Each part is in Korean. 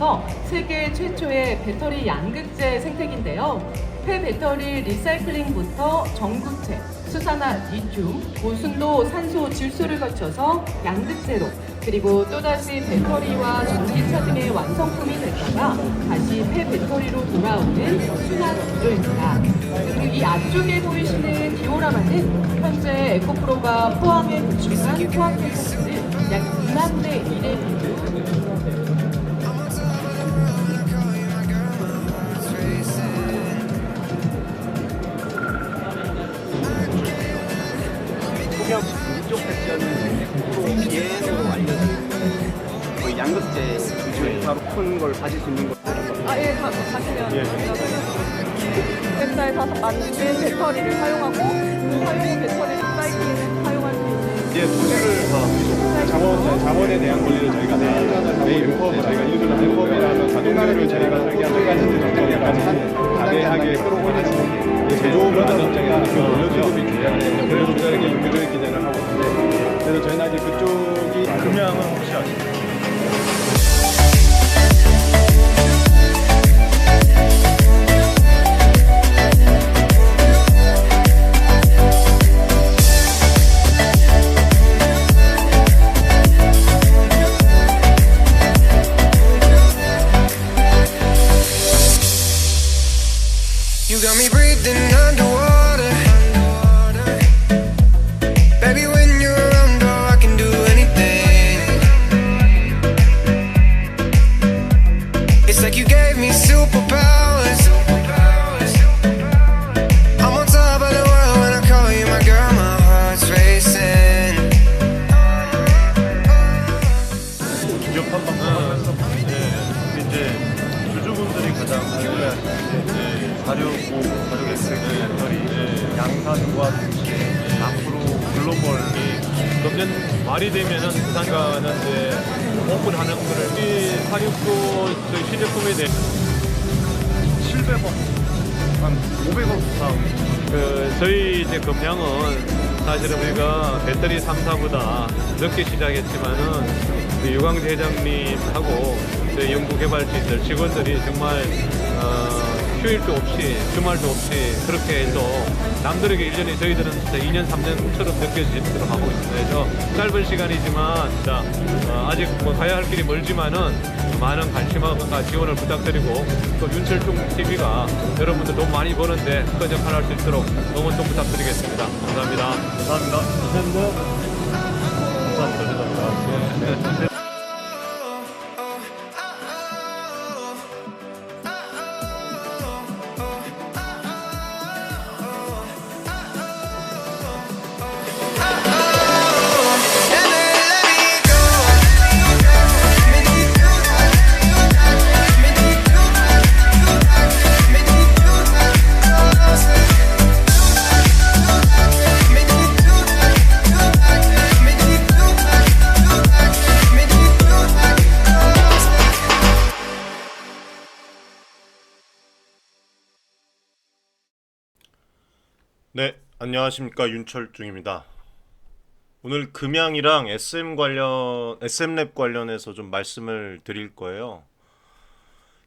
중에서 세계 최초의 배터리 양극재 생태계인데요. 폐배터리 리사이클링부터 전구체, 수산화 리튬, 고순도 산소 질소를 거쳐서 양극재로, 그리고 또다시 배터리와 전기차 등의 완성품이 됐다가 다시 폐배터리로 돌아오는 순환 구조입니다. 그리고 이 앞쪽에 보이시는 디오라마는 현재 에코프로가 포항에 구축한 포항 캠퍼스를 약 2만 대 1의 비율로 소형 이쪽 패션은 100% 예로 알려진 거의 양극재 위주의 바로 큰 걸 가질 수 있는 거. 예, 가시면 제가 설명드릴게요. 회사에서 만든 배터리를 사용하고 사용 배터리 리사이클을 사용할 수 있는 이제 도시를 자원에 대한 권리를 저희가 매일 저희가 인수를 자동차를 저희가 설계하는 정도까지 다대하게 끌어올릴 수 있는 제조업을 하는 입장에서 원료주급이 기대하는 원료주급에게 유기적인 기대를 하고 있는데 그래서 저희는 아직 그쪽이 금양은 혹시 아시나요? You got me breathing underwater. Baby, when you're around, girl, I can do anything. It's like you gave me superpowers. I'm on top of the world when I call you my girl. My heart's racing. 기업한 방법에서 이제 주주분들이 가장 사료고 사료 엑스의 배터리 양산과 동시에 앞으로 글로벌이 그러면 말이 되면은 부산가는 이제 오픈하는 거를 이 사육도 저희 시제품에 대해 700억 한 500억 이상 저희 이제 금양은 사실은 우리가 배터리 3사보다 늦게 시작했지만은 유광재 회장님하고 저희 연구개발진들 직원들이 정말 휴일도 없이 주말도 없이 그렇게 해서 남들에게 1년이 저희들은 진짜 2년 3년처럼 느껴지도록 하고 있습니다. 그래서 짧은 시간이지만 진짜 아직 뭐 가야 할 길이 멀지만은 많은 관심과 지원을 부탁드리고 또 윤철중 TV가 여러분들 돈 많이 버는데 큰 역할을 할 수 있도록 응원 좀 부탁드리겠습니다. 감사합니다. 감사합니다. 감사합니다. 네, 안녕하십니까, 윤철중입니다. 오늘 금양이랑 SM랩 관련해서 좀 말씀을 드릴 거예요.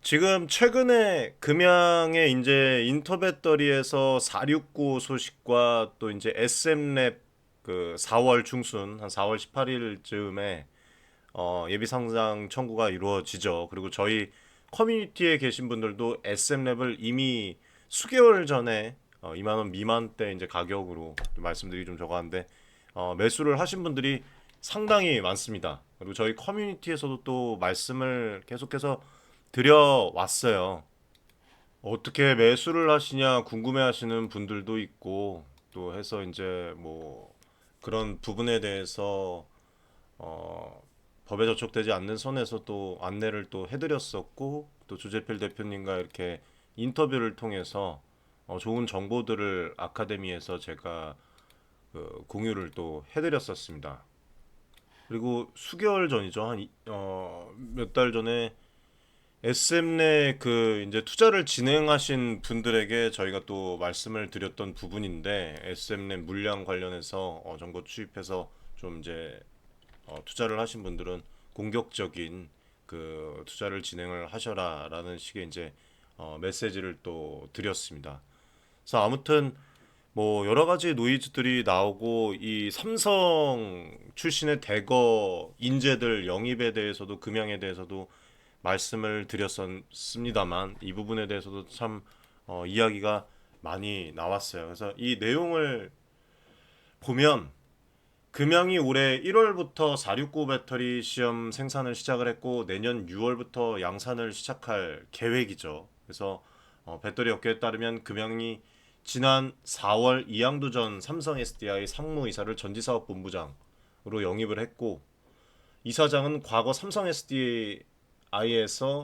지금 최근에 금양의 이제 인터배터리에서 469 소식과 또 이제 SM랩 그 4월 중순 한 4월 18일쯤에 예비 상장 청구가 이루어지죠. 그리고 저희 커뮤니티에 계신 분들도 SM랩을 이미 수개월 전에 2만 원 미만대 이제 가격으로 말씀드리기 좀 저거한데 매수를 하신 분들이 상당히 많습니다. 그리고 저희 커뮤니티에서도 또 말씀을 계속해서 드려왔어요. 어떻게 매수를 하시냐 궁금해하시는 분들도 있고 또 해서 이제 뭐 그런 부분에 대해서 법에 저촉되지 않는 선에서 또 안내를 또 해드렸었고 또 주재필 대표님과 이렇게 인터뷰를 통해서 좋은 정보들을 아카데미에서 제가 공유를 또 해드렸었습니다. 그리고 수개월 전이죠. 한 몇 달 전에 SM내 그 이제 투자를 진행하신 분들에게 저희가 또 말씀을 드렸던 부분인데 SM내 물량 관련해서 정보 취입해서 좀 이제 투자를 하신 분들은 공격적인 그 투자를 진행을 하셔라라는 식의 이제 메시지를 또 드렸습니다. 그래서 아무튼 뭐 여러 가지 노이즈들이 나오고 이 삼성 출신의 대거 인재들 영입에 대해서도 금양에 대해서도 말씀을 드렸습니다만 이 부분에 대해서도 참 이야기가 많이 나왔어요. 그래서 이 내용을 보면 금양이 올해 1월부터 469 배터리 시험 생산을 시작을 했고 내년 6월부터 양산을 시작할 계획이죠. 그래서 배터리 업계에 따르면 금양이 지난 4월 이양도 전 삼성 SDI 상무이사를 전지사업본부장으로 영입을 했고 이사장은 과거 삼성 SDI에서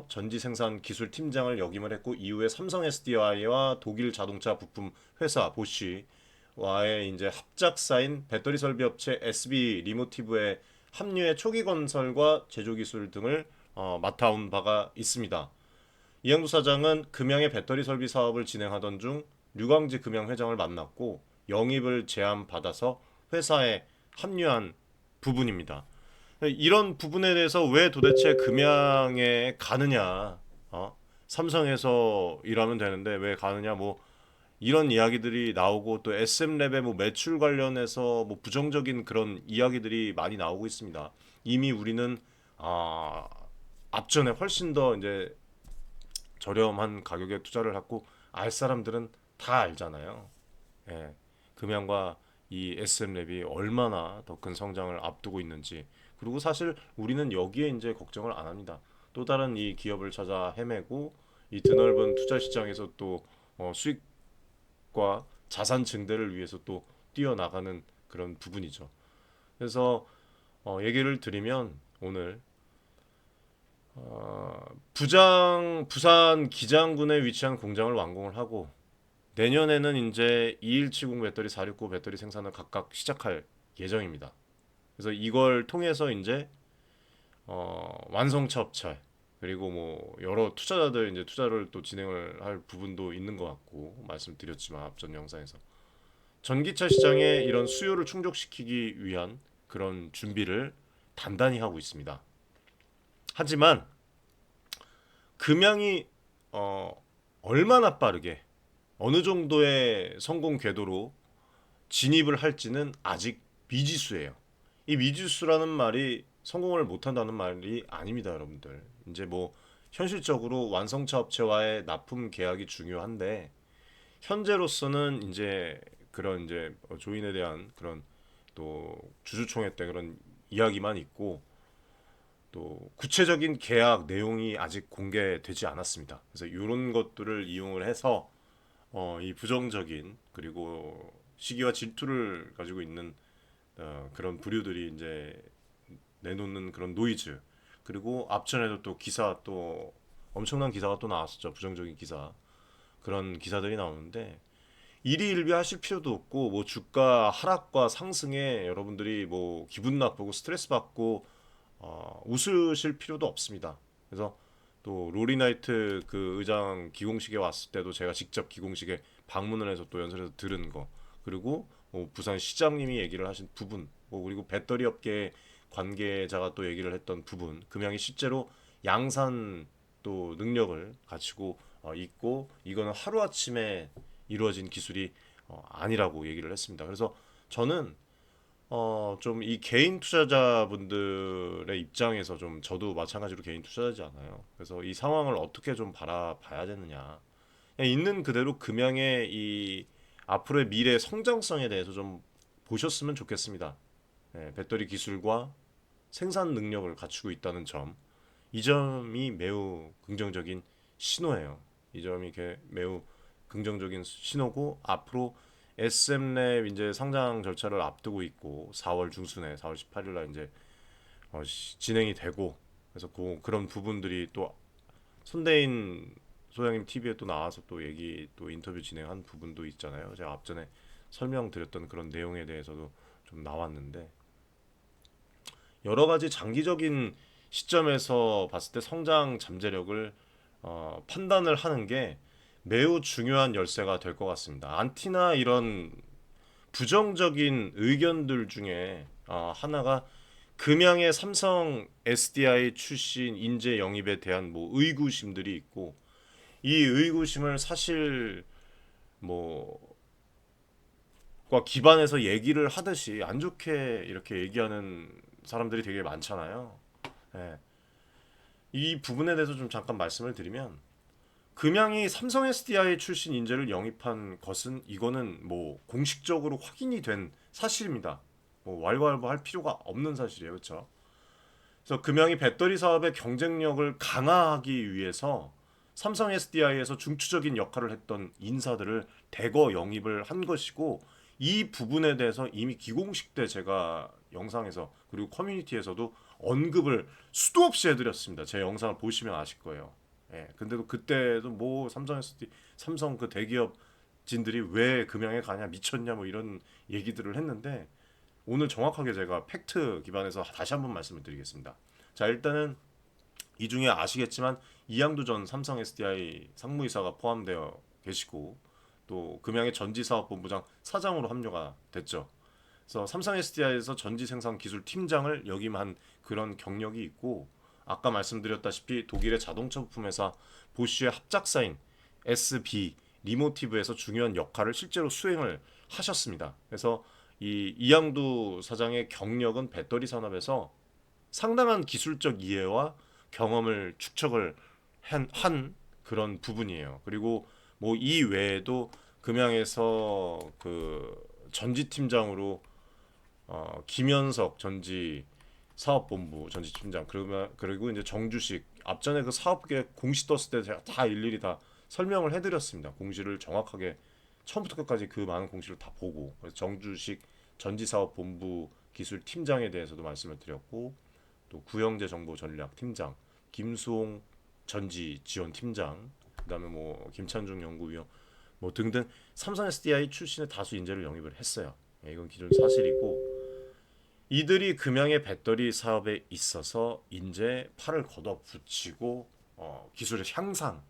전지생산 기술팀장을 역임을 했고 이후에 삼성 SDI와 독일 자동차 부품 회사 보쉬와의 이제 합작사인 배터리 설비 업체 SB 리모티브의 합류해 초기 건설과 제조 기술 등을 맡아온 바가 있습니다. 이양도 사장은 금양의 배터리 설비 사업을 진행하던 중 류광지 금양 회장을 만났고 영입을 제안받아서 회사에 합류한 부분입니다. 이런 부분에 대해서 왜 도대체 금양에 가느냐, 삼성에서 일하면 되는데 왜 가느냐, 뭐 이런 이야기들이 나오고 또 SM랩의 뭐 매출 관련해서 뭐 부정적인 그런 이야기들이 많이 나오고 있습니다. 이미 우리는 앞전에 훨씬 더 이제 저렴한 가격에 투자를 하고 알 사람들은 다 알잖아요. 예, 금양과 이 SM랩이 얼마나 더 큰 성장을 앞두고 있는지. 그리고 사실 우리는 여기에 이제 걱정을 안 합니다. 또 다른 이 기업을 찾아 헤매고 이 드넓은 투자 시장에서 또 수익과 자산 증대를 위해서 또 뛰어나가는 그런 부분이죠. 그래서 얘기를 드리면 오늘 부산 기장군에 위치한 공장을 완공을 하고 내년에는 이제 2170 배터리, 469 배터리 생산을 각각 시작할 예정입니다. 그래서 이걸 통해서 이제 완성차 업체 그리고 뭐 여러 투자자들 이제 투자를 또 진행을 할 부분도 있는 것 같고 말씀드렸지만 앞전 영상에서 전기차 시장의 이런 수요를 충족시키기 위한 그런 준비를 단단히 하고 있습니다. 하지만 금양이 얼마나 빠르게 어느 정도의 성공 궤도로 진입을 할지는 아직 미지수예요. 이 미지수라는 말이 성공을 못한다는 말이 아닙니다, 여러분들. 이제 뭐 현실적으로 완성차 업체와의 납품 계약이 중요한데 현재로서는 이제 그런 이제 조인에 대한 그런 또 주주총회 때 그런 이야기만 있고 또 구체적인 계약 내용이 아직 공개되지 않았습니다. 그래서 이런 것들을 이용을 해서 이 부정적인 그리고 시기와 질투를 가지고 있는 그런 부류들이 이제 내놓는 그런 노이즈 그리고 앞전에도 또 기사 또 엄청난 기사가 또 나왔었죠. 부정적인 기사 그런 기사들이 나오는데 일희일비하실 필요도 없고 뭐 주가 하락과 상승에 여러분들이 뭐 기분 나쁘고 스트레스 받고 웃으실 필요도 없습니다. 그래서 또 로리나이트 그 의장 기공식에 왔을 때도 제가 직접 기공식에 방문을 해서 또 연설에서 들은 거 그리고 뭐 부산 시장님이 얘기를 하신 부분 뭐 그리고 배터리 업계 관계자가 또 얘기를 했던 부분 금양이 실제로 양산 또 능력을 갖추고 있고 이거는 하루아침에 이루어진 기술이 아니라고 얘기를 했습니다. 그래서 저는 좀 이 개인 투자자분들의 입장에서 좀 저도 마찬가지로 개인 투자자잖아요. 그래서 이 상황을 어떻게 좀 바라봐야 되느냐. 그냥 있는 그대로 금양의 이 앞으로의 미래 성장성에 대해서 좀 보셨으면 좋겠습니다. 네, 배터리 기술과 생산 능력을 갖추고 있다는 점, 이 점이 매우 긍정적인 신호예요. 이 점이 매우 긍정적인 신호고 앞으로 SM랩 이제 상장 절차를 앞두고 있고 4월 중순에 4월 18일 날 이제 진행이 되고 그래서 그런 부분들이 또 손대인 소장님 TV에 또 나와서 또 얘기 또 인터뷰 진행한 부분도 있잖아요. 제가 앞전에 설명드렸던 그런 내용에 대해서도 좀 나왔는데 여러 가지 장기적인 시점에서 봤을 때 성장 잠재력을 판단을 하는 게 매우 중요한 열쇠가 될 것 같습니다. 안티나 이런 부정적인 의견들 중에 하나가 금양의 삼성 SDI 출신 인재 영입에 대한 뭐 의구심들이 있고, 이 의구심을 사실 뭐과 기반해서 얘기를 하듯이 안 좋게 이렇게 얘기하는 사람들이 되게 많잖아요. 예. 이 부분에 대해서 좀 잠깐 말씀을 드리면, 금양이 삼성 SDI 출신 인재를 영입한 것은 이거는 뭐 공식적으로 확인이 된 사실입니다. 뭐 왈가왈부할 필요가 없는 사실이에요, 그렇죠? 그래서 금양이 배터리 사업의 경쟁력을 강화하기 위해서 삼성 SDI에서 중추적인 역할을 했던 인사들을 대거 영입을 한 것이고, 이 부분에 대해서 이미 기공식 때 제가 영상에서 그리고 커뮤니티에서도 언급을 수도 없이 해드렸습니다. 제 영상을 보시면 아실 거예요. 예, 근데도 그때도 뭐 삼성 그 대기업진들이 왜 금양에 가냐, 미쳤냐, 뭐 이런 얘기들을 했는데, 오늘 정확하게 제가 팩트 기반에서 다시 한번 말씀을 드리겠습니다. 자, 일단은 이 중에 아시겠지만 이양두 전 삼성 SDI 상무이사가 포함되어 계시고, 또 금양의 전지사업본부장 사장으로 합류가 됐죠. 그래서 삼성 SDI에서 전지 생산 기술 팀장을 역임한 그런 경력이 있고, 아까 말씀드렸다시피 독일의 자동차 부품 회사 보쉬의 합작사인 SB 리모티브에서 중요한 역할을 실제로 수행을 하셨습니다. 그래서 이 이양두 사장의 경력은 배터리 산업에서 상당한 기술적 이해와 경험을 축적을 한 그런 부분이에요. 그리고 뭐 이 외에도 금양에서 그 전지 팀장으로 김현석 전지 사업본부 전지 팀장, 그리고 이제 정주식, 앞전에 그 사업계 공시 떴을 때 제가 다 일일이 다 설명을 해드렸습니다. 공시를 정확하게 처음부터 끝까지 그 많은 공시를 다 보고, 그래서 정주식 전지사업본부 기술팀장에 대해서도 말씀을 드렸고, 또 구영재 정보전략팀장, 김수홍 전지지원팀장, 그다음에 뭐 김찬중 연구위원 뭐 등등 삼성 SDI 출신의 다수 인재를 영입을 했어요. 이건 기존 사실이고, 이들이 금양의 배터리 사업에 있어서 이제 팔을 걷어붙이고 기술의 향상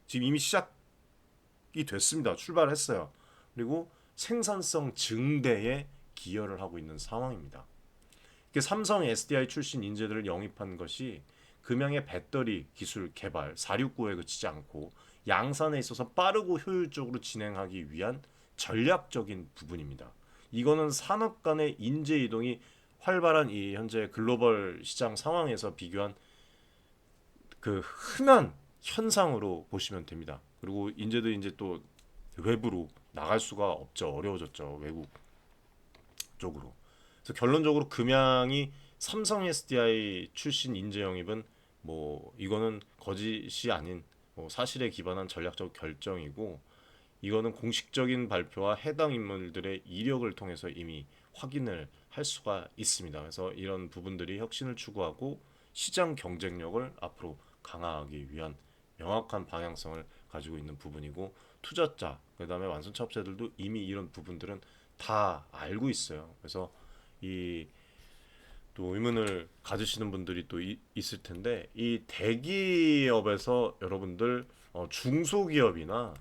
지금 이미 시작이 됐습니다. 출발했어요. 그리고 생산성 증대에 기여를 하고 있는 상황입니다. 삼성 SDI 출신 인재들을 영입한 것이 금양의 배터리 기술 개발 469에 그치지 않고 양산에 있어서 빠르고 효율적으로 진행하기 위한 전략적인 부분입니다. 이거는 산업 간의 인재 이동이 활발한 이 현재 글로벌 시장 상황에서 비교한 그 흔한 현상으로 보시면 됩니다. 그리고 인재들이 이제 또 외부로 나갈 수가 없죠. 어려워졌죠. 외국 쪽으로. 그래서 결론적으로 금양이 삼성 SDI 출신 인재 영입은 뭐 이거는 거짓이 아닌 뭐 사실에 기반한 전략적 결정이고, 이거는 공식적인 발표와 해당 인물들의 이력을 통해서 이미 확인을 할 수가 있습니다. 그래서 이런 부분들이 혁신을 추구하고 시장 경쟁력을 앞으로 강화하기 위한 명확한 방향성을 가지고 있는 부분이고, 투자자, 그다음에 완성차 업체들도 이미 이런 부분들은 다 알고 있어요. 그래서 이 또 의문을 가지시는 분들이 또 있을 텐데, 이 대기업에서 여러분들 중소기업이나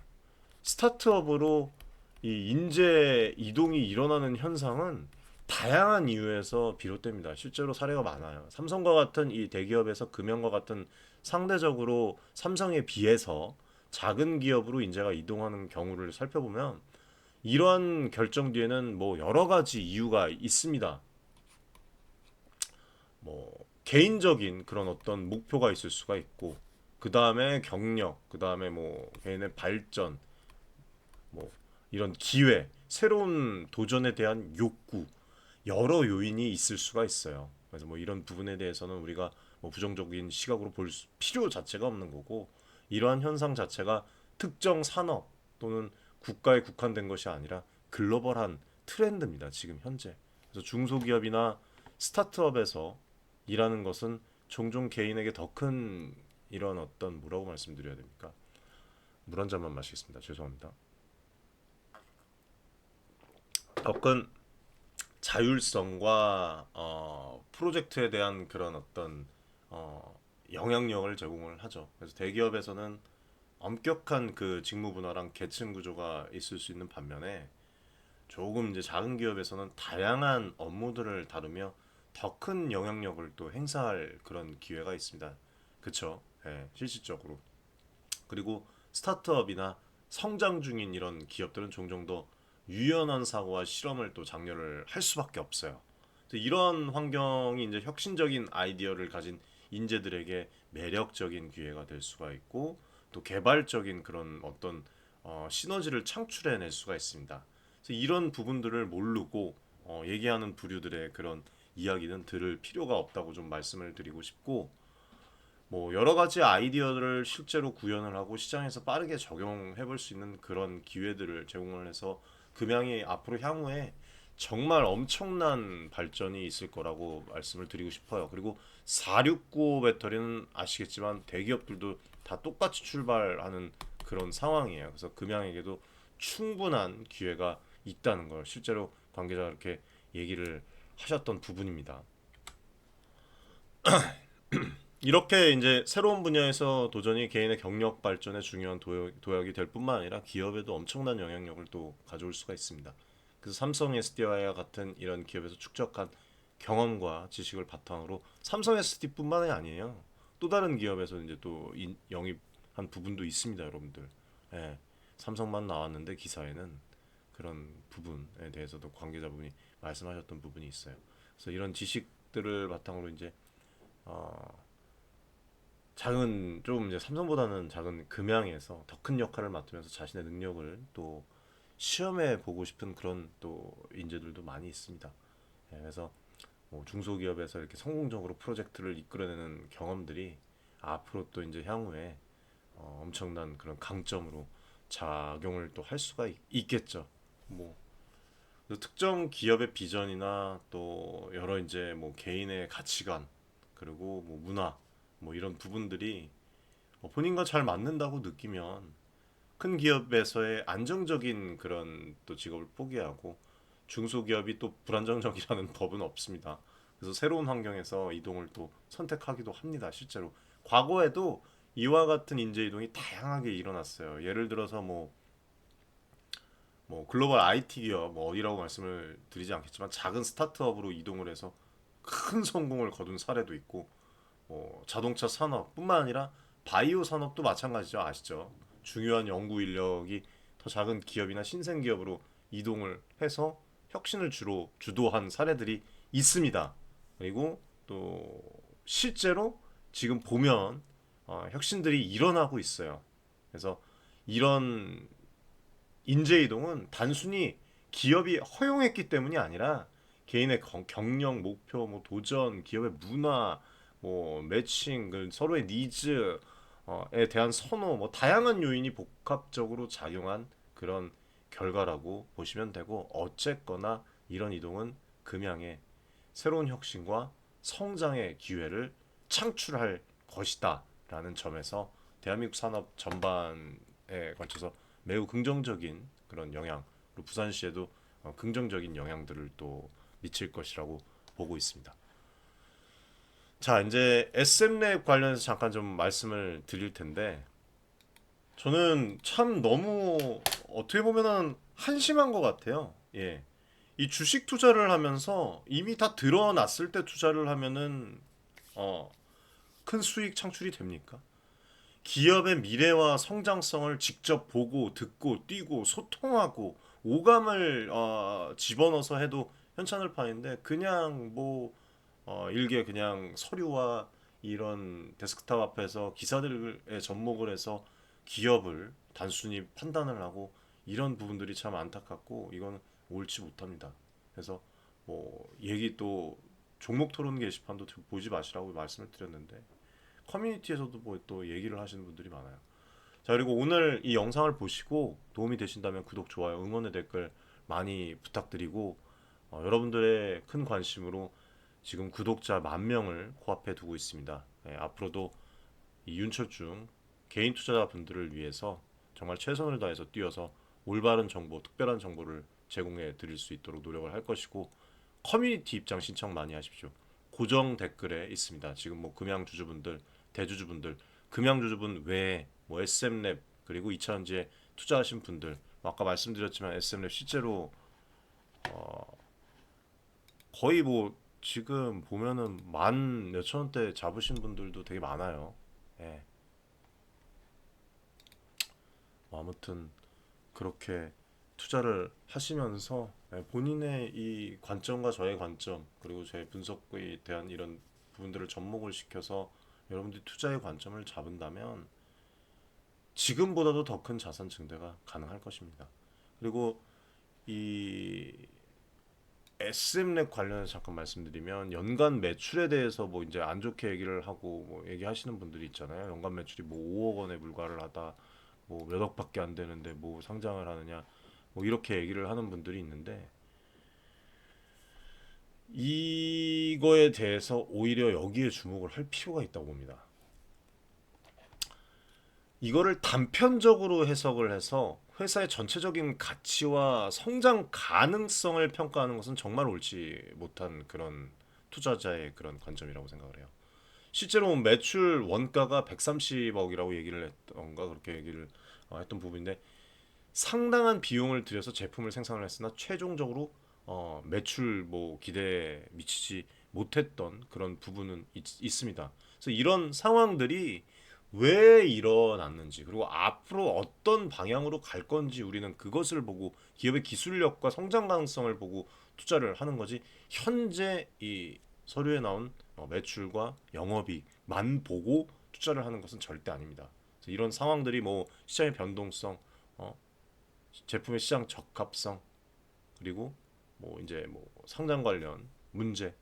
스타트업으로 이 인재 이동이 일어나는 현상은 다양한 이유에서 비롯됩니다. 실제로 사례가 많아요. 삼성과 같은 이 대기업에서 금양과 같은 상대적으로 삼성에 비해서 작은 기업으로 인재가 이동하는 경우를 살펴보면 이러한 결정 뒤에는 뭐 여러 가지 이유가 있습니다. 뭐 개인적인 그런 어떤 목표가 있을 수가 있고, 그 다음에 경력, 그 다음에 뭐 개인의 발전, 뭐 이런 기회, 새로운 도전에 대한 욕구, 여러 요인이 있을 수가 있어요. 그래서 뭐 이런 부분에 대해서는 우리가 뭐 부정적인 시각으로 볼 필요 자체가 없는 거고, 이러한 현상 자체가 특정 산업 또는 국가에 국한된 것이 아니라 글로벌한 트렌드입니다. 지금 현재. 그래서 중소기업이나 스타트업에서 일하는 것은 종종 개인에게 더 큰 이런 어떤 뭐라고 말씀드려야 됩니까? 물 한 잔만 마시겠습니다. 죄송합니다. 더 큰 자율성과 프로젝트에 대한 그런 어떤 영향력을 제공을 하죠. 그래서 대기업에서는 엄격한 그 직무 분화랑 계층 구조가 있을 수 있는 반면에, 조금 이제 작은 기업에서는 다양한 업무들을 다루며 더 큰 영향력을 또 행사할 그런 기회가 있습니다. 그쵸? 예, 실질적으로. 그리고 스타트업이나 성장 중인 이런 기업들은 종종 더 유연한 사고와 실험을 또 장려를 할 수밖에 없어요. 그래서 이런 환경이 이제 혁신적인 아이디어를 가진 인재들에게 매력적인 기회가 될 수가 있고 또 개발적인 그런 어떤 시너지를 창출해낼 수가 있습니다. 그래서 이런 부분들을 모르고 얘기하는 부류들의 그런 이야기는 들을 필요가 없다고 좀 말씀을 드리고 싶고 뭐 여러 가지 아이디어를 실제로 구현을 하고 시장에서 빠르게 적용해 볼 수 있는 그런 기회들을 제공을 해서 금양이 앞으로 향후에 정말 엄청난 발전이 있을 거라고 말씀을 드리고 싶어요. 그리고 4695 배터리는 아시겠지만 대기업들도 다 똑같이 출발하는 그런 상황이에요. 그래서 금양에게도 충분한 기회가 있다는 걸 실제로 관계자가 이렇게 얘기를 하셨던 부분입니다. 이렇게 이제 새로운 분야에서 도전이 개인의 경력 발전에 중요한 도약이 될 뿐만 아니라 기업에도 엄청난 영향력을 또 가져올 수가 있습니다. 그래서 삼성 SDI와 같은 이런 기업에서 축적한 경험과 지식을 바탕으로 삼성 SD뿐만이 아니에요. 또 다른 기업에서 이제 또 영입한 부분도 있습니다, 여러분들. 예, 삼성만 나왔는데 기사에는 그런 부분에 대해서도 관계자분이 말씀하셨던 부분이 있어요. 그래서 이런 지식들을 바탕으로 이제 작은 좀 이제 삼성보다는 작은 금양에서 더 큰 역할을 맡으면서 자신의 능력을 또 시험해 보고 싶은 그런 또 인재들도 많이 있습니다. 예, 그래서 뭐 중소기업에서 이렇게 성공적으로 프로젝트를 이끌어내는 경험들이 앞으로 또 이제 향후에 엄청난 그런 강점으로 작용을 또 할 수가 있겠죠. 뭐 특정 기업의 비전이나 또 여러 이제 뭐 개인의 가치관 그리고 뭐 문화 뭐 이런 부분들이 본인과 잘 맞는다고 느끼면 큰 기업에서의 안정적인 그런 또 직업을 포기하고 중소기업이 또 불안정적이라는 법은 없습니다. 그래서 새로운 환경에서 이동을 또 선택하기도 합니다. 실제로 과거에도 이와 같은 인재 이동이 다양하게 일어났어요. 예를 들어서 뭐 글로벌 IT 기업 뭐 어디라고 말씀을 드리지 않겠지만 작은 스타트업으로 이동을 해서 큰 성공을 거둔 사례도 있고 자동차 산업뿐만 아니라 바이오 산업도 마찬가지죠. 아시죠? 중요한 연구 인력이 더 작은 기업이나 신생 기업으로 이동을 해서 혁신을 주로 주도한 사례들이 있습니다. 그리고 또 실제로 지금 보면 혁신들이 일어나고 있어요. 그래서 이런 인재 이동은 단순히 기업이 허용했기 때문이 아니라 개인의 경력, 목표, 뭐 도전, 기업의 문화, 뭐 매칭, 서로의 니즈에 대한 선호, 뭐 다양한 요인이 복합적으로 작용한 그런 결과라고 보시면 되고 어쨌거나 이런 이동은 금양의 새로운 혁신과 성장의 기회를 창출할 것이다라는 점에서 대한민국 산업 전반에 걸쳐서 매우 긍정적인 그런 영향, 그리고 부산시에도 긍정적인 영향들을 또 미칠 것이라고 보고 있습니다. 자, 이제 SM랩 관련해서 잠깐 좀 말씀을 드릴 텐데 저는 참 너무 어떻게 보면은 한심한 것 같아요. 예, 이 주식 투자를 하면서 이미 다 드러났을 때 투자를 하면은 큰 수익 창출이 됩니까? 기업의 미래와 성장성을 직접 보고 듣고 뛰고 소통하고 오감을 집어넣어서 해도 현찮을 판인데 그냥 뭐 일개 그냥 서류와 이런 데스크탑 앞에서 기사들에 접목을 해서 기업을 단순히 판단을 하고 이런 부분들이 참 안타깝고 이건 옳지 못합니다. 그래서 뭐 얘기 또 종목 토론 게시판도 보지 마시라고 말씀을 드렸는데 커뮤니티에서도 뭐 또 얘기를 하시는 분들이 많아요. 자, 그리고 오늘 이 영상을 보시고 도움이 되신다면 구독, 좋아요, 응원의 댓글 많이 부탁드리고 여러분들의 큰 관심으로 지금 구독자 10,000명을 코앞에 두고 있습니다. 앞으로도 이 윤철중 개인 투자자분들을 위해서 정말 최선을 다해서 뛰어서 올바른 정보, 특별한 정보를 제공해 드릴 수 있도록 노력을 할 것이고 커뮤니티 입장 신청 많이 하십시오. 고정 댓글에 있습니다. 지금 뭐 금양주주분들, 대주주분들, 금양주주분 외에 뭐 SM랩 그리고 2차전지에 투자하신 분들, 아까 말씀드렸지만 SM랩 실제로 거의 뭐 지금 보면은 만 몇천 원대 잡으신 분들도 되게 많아요. 예. 뭐 아무튼 그렇게 투자를 하시면서 본인의 이 관점과 저의 관점 그리고 제 분석에 대한 이런 부분들을 접목을 시켜서 여러분들이 투자의 관점을 잡은다면 지금보다도 더 큰 자산 증대가 가능할 것입니다. 그리고 이 SM랩 관련해서 잠깐 말씀드리면 연간 매출에 대해서 뭐 이제 안 좋게 얘기를 하고 뭐 얘기하시는 분들이 있잖아요. 연간 매출이 뭐 5억 원에 불과를 하다 뭐 몇 억밖에 안 되는데 뭐 상장을 하느냐 뭐 이렇게 얘기를 하는 분들이 있는데 이거에 대해서 오히려 여기에 주목을 할 필요가 있다고 봅니다. 이거를 단편적으로 해석을 해서 회사의 전체적인 가치와 성장 가능성을 평가하는 것은 정말 옳지 못한 그런 투자자의 그런 관점이라고 생각을 해요. 실제로 매출 원가가 130억이라고 얘기를 했던가 그렇게 얘기를 했던 부분인데 상당한 비용을 들여서 제품을 생산을 했으나 최종적으로 매출 뭐 기대에 미치지 못했던 그런 부분은 있습니다. 그래서 이런 상황들이 왜 일어났는지 그리고 앞으로 어떤 방향으로 갈 건지 우리는 그것을 보고 기업의 기술력과 성장 가능성을 보고 투자를 하는 거지 현재 이 서류에 나온 매출과 영업이익만 보고 투자를 하는 것은 절대 아닙니다. 그래서 이런 상황들이 뭐 시장의 변동성, 제품의 시장 적합성 그리고 뭐 이제 뭐 상장 관련 문제,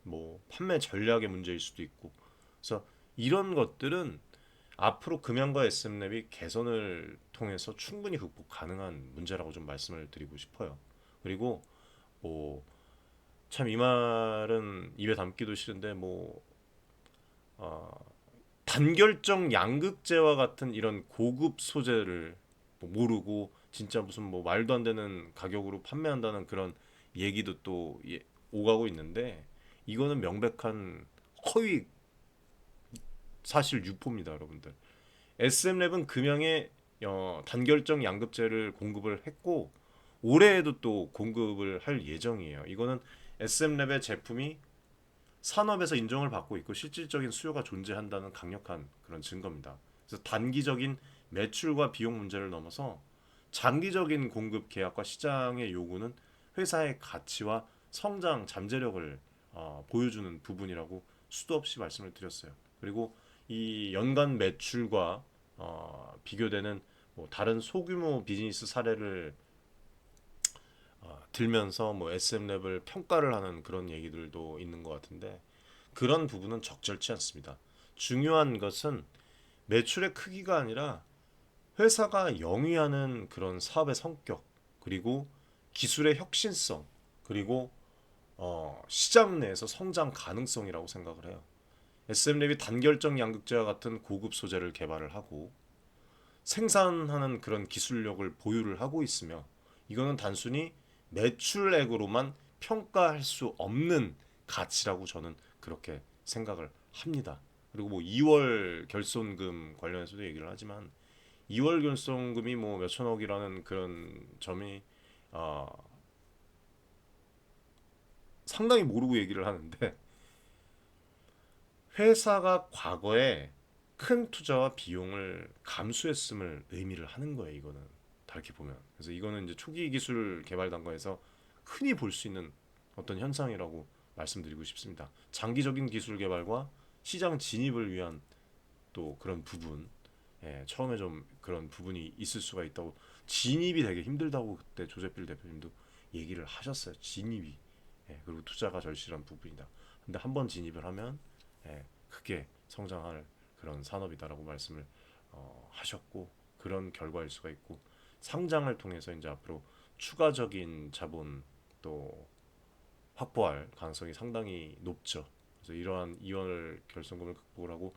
뭐 판매 전략의 문제일 수도 있고 그래서 이런 것들은 앞으로 금양과 SM랩이 개선을 통해서 충분히 극복 가능한 문제라고 좀 말씀을 드리고 싶어요. 그리고 뭐 참 이 말은 입에 담기도 싫은데 뭐 단결정 양극재와 같은 이런 고급 소재를 뭐 모르고 진짜 무슨 뭐 말도 안 되는 가격으로 판매한다는 그런 얘기도 또 오가고 있는데 이거는 명백한 허위 사실 유포입니다, 여러분들. SM랩은 금양에 단결정 양극재를 공급을 했고 올해에도 또 공급을 할 예정이에요. 이거는 SM랩의 제품이 산업에서 인정을 받고 있고 실질적인 수요가 존재한다는 강력한 그런 증거입니다. 그래서 단기적인 매출과 비용 문제를 넘어서 장기적인 공급 계약과 시장의 요구는 회사의 가치와 성장 잠재력을 보여주는 부분이라고 수도 없이 말씀을 드렸어요. 그리고 이 연간 매출과 비교되는 뭐 다른 소규모 비즈니스 사례를 들면서 뭐 SM랩을 평가를 하는 그런 얘기들도 있는 것 같은데 그런 부분은 적절치 않습니다. 중요한 것은 매출의 크기가 아니라 회사가 영위하는 그런 사업의 성격 그리고 기술의 혁신성 그리고 시장 내에서 성장 가능성이라고 생각을 해요. SM랩이 단결정 양극재와 같은 고급 소재를 개발을 하고 생산하는 그런 기술력을 보유를 하고 있으며 이거는 단순히 매출액으로만 평가할 수 없는 가치라고 저는 그렇게 생각을 합니다. 그리고 뭐 2월 결손금 관련해서도 얘기를 하지만 2월 결손금이 뭐 몇천억이라는 그런 점이 상당히 모르고 얘기를 하는데 회사가 과거에 큰 투자와 비용을 감수했음을 의미를 하는 거예요. 이거는 다르게 보면. 그래서 이거는 이제 초기 기술 개발 단계에서 흔히 볼 수 있는 어떤 현상이라고 말씀드리고 싶습니다. 장기적인 기술 개발과 시장 진입을 위한 또 그런 부분, 처음에 좀 그런 부분이 있을 수가 있다고 진입이 되게 힘들다고 그때 조세필 대표님도 얘기를 하셨어요. 진입이. 그리고 투자가 절실한 부분이다. 근데 한번 진입을 하면 크게 성장할 그런 산업이다라고 말씀을 하셨고 그런 결과일 수가 있고 상장을 통해서 이제 앞으로 추가적인 자본 또 확보할 가능성이 상당히 높죠. 그래서 이러한 2월 결손금을 극복을 하고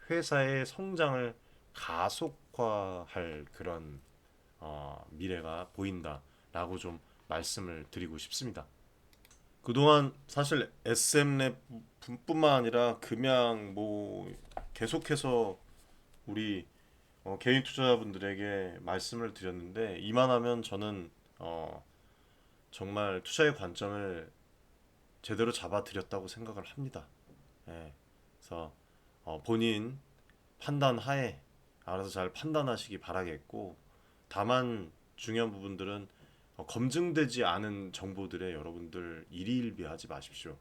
회사의 성장을 가속화할 그런 미래가 보인다라고 좀 말씀을 드리고 싶습니다. 그동안 사실 SM랩뿐만 아니라 금양 뭐 계속해서 우리 개인 투자자분들에게 말씀을 드렸는데 이만하면 저는 정말 투자의 관점을 제대로 잡아드렸다고 생각을 합니다. 예, 그래서 본인 판단 하에 알아서 잘 판단하시기 바라겠고, 다만 중요한 부분들은 검증되지 않은 정보들에 여러분들 일희일비하지 마십시오.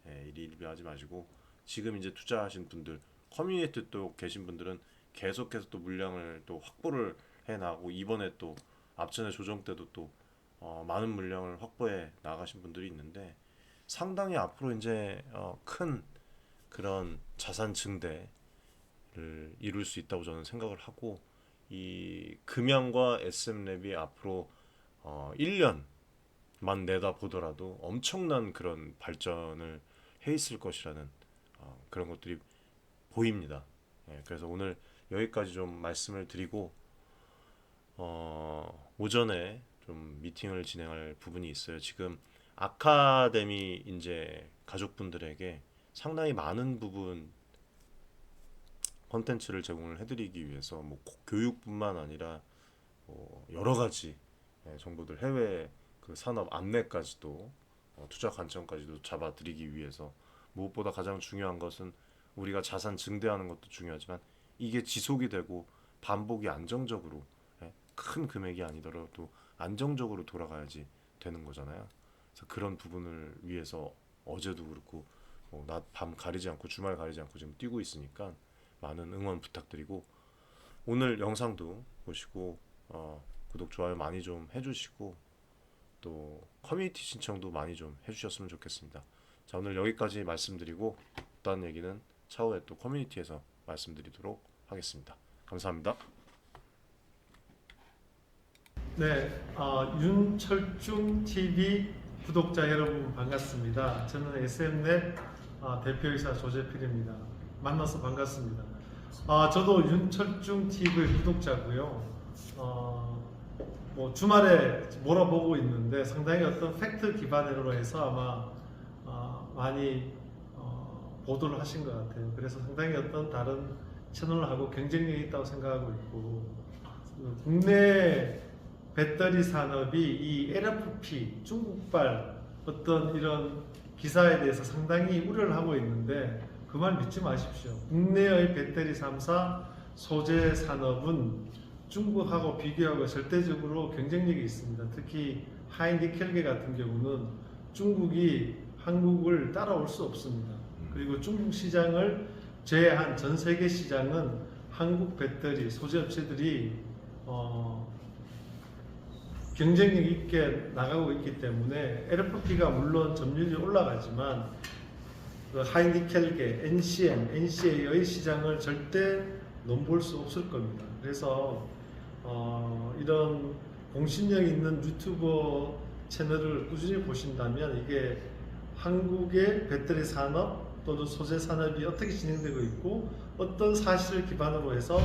예, 일희일비하지 마시고 지금 이제 투자하신 분들, 커뮤니티 또 계신 분들은 계속해서 또 물량을 또 확보를 해나가고, 이번에 또 앞전에 조정 때도 또 많은 물량을 확보해 나가신 분들이 있는데, 상당히 앞으로 이제 큰 그런 자산 증대를 이룰 수 있다고 저는 생각을 하고, 이 금양과 SM랩이 앞으로 1년만 내다 보더라도 엄청난 그런 발전을 해 있을 것이라는 그런 것들이 보입니다. 예, 그래서 오늘 여기까지 좀 말씀을 드리고, 오전에 좀 미팅을 진행할 부분이 있어요. 지금 아카데미 이제 가족분들에게 상당히 많은 부분 콘텐츠를 제공을 해드리기 위해서 뭐 교육뿐만 아니라 여러 가지 정보들, 해외 그 산업 안내까지도 투자 관점까지도 잡아드리기 위해서, 무엇보다 가장 중요한 것은 우리가 자산 증대하는 것도 중요하지만 이게 지속이 되고 반복이 안정적으로, 큰 금액이 아니더라도 안정적으로 돌아가야지 되는 거잖아요. 그래서 그런 부분을 위해서 어제도 그렇고 낮 밤 가리지 않고 주말 가리지 않고 지금 뛰고 있으니까 많은 응원 부탁드리고, 오늘 영상도 보시고 구독 좋아요 많이 좀 해주시고, 또 커뮤니티 신청도 많이 좀 해주셨으면 좋겠습니다. 자, 오늘 여기까지 말씀드리고 어떤 얘기는 차후에 또 커뮤니티에서 말씀드리도록 하겠습니다. 감사합니다. 네, 윤철중 TV 구독자 여러분 반갑습니다. 저는 SM넷 대표이사 조재필입니다. 만나서 반갑습니다. 저도 윤철중 TV 구독자고요. 뭐 주말에 몰아보고 있는데 상당히 어떤 팩트 기반으로 해서 아마 많이 보도를 하신 것 같아요. 그래서 상당히 어떤 다른 채널하고 경쟁력이 있다고 생각하고 있고, 국내 배터리 산업이 이 LFP 중국발 어떤 이런 기사에 대해서 상당히 우려를 하고 있는데, 그 말 믿지 마십시오. 국내의 배터리 3사 소재 산업은 중국하고 비교하고 절대적으로 경쟁력이 있습니다. 특히 하이니켈계 같은 경우는 중국이 한국을 따라올 수 없습니다. 그리고 중국 시장을 제외한 전 세계 시장은 한국 배터리 소재 업체들이 경쟁력 있게 나가고 있기 때문에 LFP가 물론 점유율이 올라가지만 그 하이니켈계, NCA의 시장을 절대 넘볼 수 없을 겁니다. 그래서 이런 공신력 있는 유튜버 채널을 꾸준히 보신다면 이게 한국의 배터리 산업 또는 소재 산업이 어떻게 진행되고 있고 어떤 사실을 기반으로 해서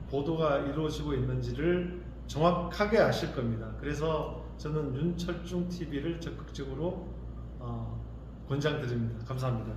보도가 이루어지고 있는지를 정확하게 아실 겁니다. 그래서 저는 윤철중 TV를 적극적으로 권장드립니다. 감사합니다.